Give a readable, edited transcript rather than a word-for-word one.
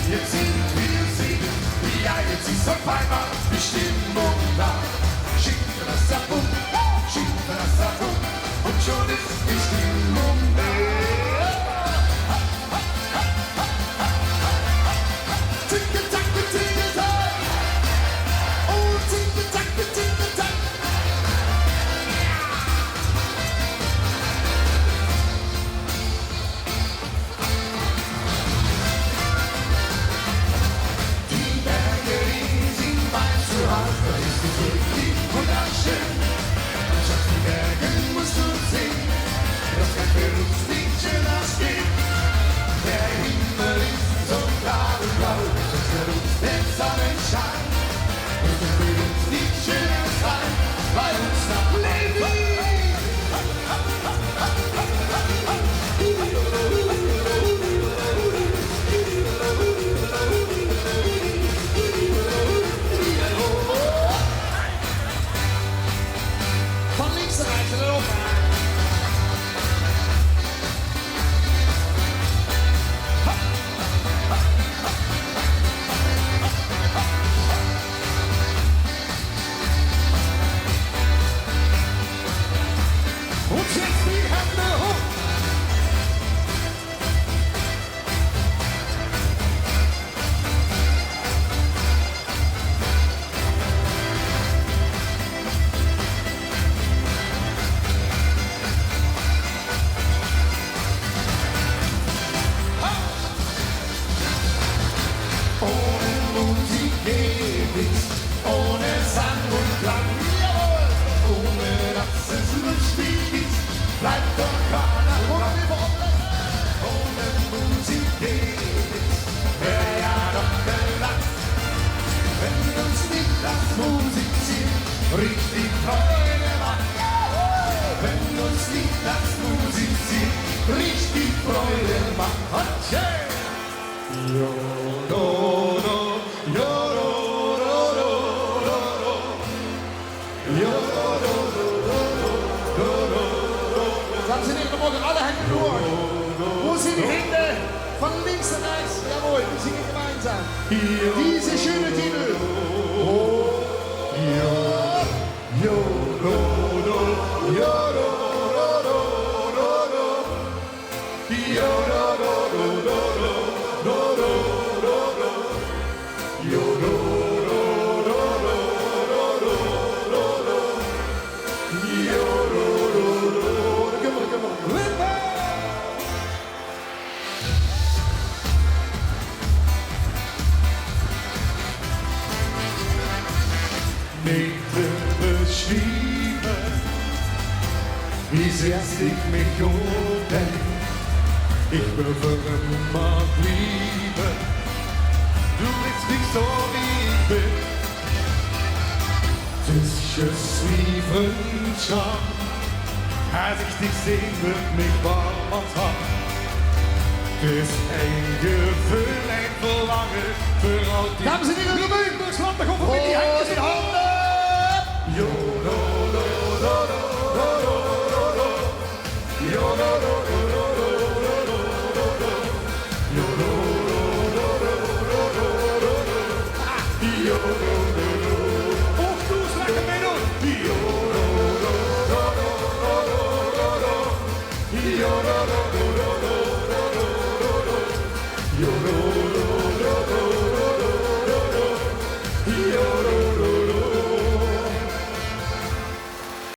Jetzt sind wir sie, die eine ziehst auf einmal die Stimmung da. Schieben das Sabum, und schon ist die Stimmung da. Ticke-Tack, Ticke-Tack, oh Ticke-Tack, Ticke-Tack. Da ist es wirklich wunderschön. Statt die Bergen musst du sehen, dass kein Berufslied schöner steht. Der Himmel ist so klar und blau, dass der Sonnenschein. Und es will uns nicht schöner sein, bei uns nach Leben. Ohne Sang und Klang, jawohl, ohne dass es lustig ist, bleibt doch keiner dran. Ohne Musik geht es, wär ja doch gelacht, wenn uns nicht das Musizieren richtig Freude macht. Wenn uns nicht das Musizieren richtig Freude macht. Jo, do, do, jo, Sagen Sie nicht morgen alle Hände hoch. Wo sind die Hände? Von links nach rechts. Jawohl, wir singen gemeinsam. Diese schöne Titel. Nächte beschrieben, wie sehr ich mich umdenk. Ich will für immer lieben, du willst mich so wie ich bin. Je suis Freundschaft, als ich dich sehen, wird mich warm ans Hart. Das ist ein Gefühl, ein Verlangen für all die... Dames en heren,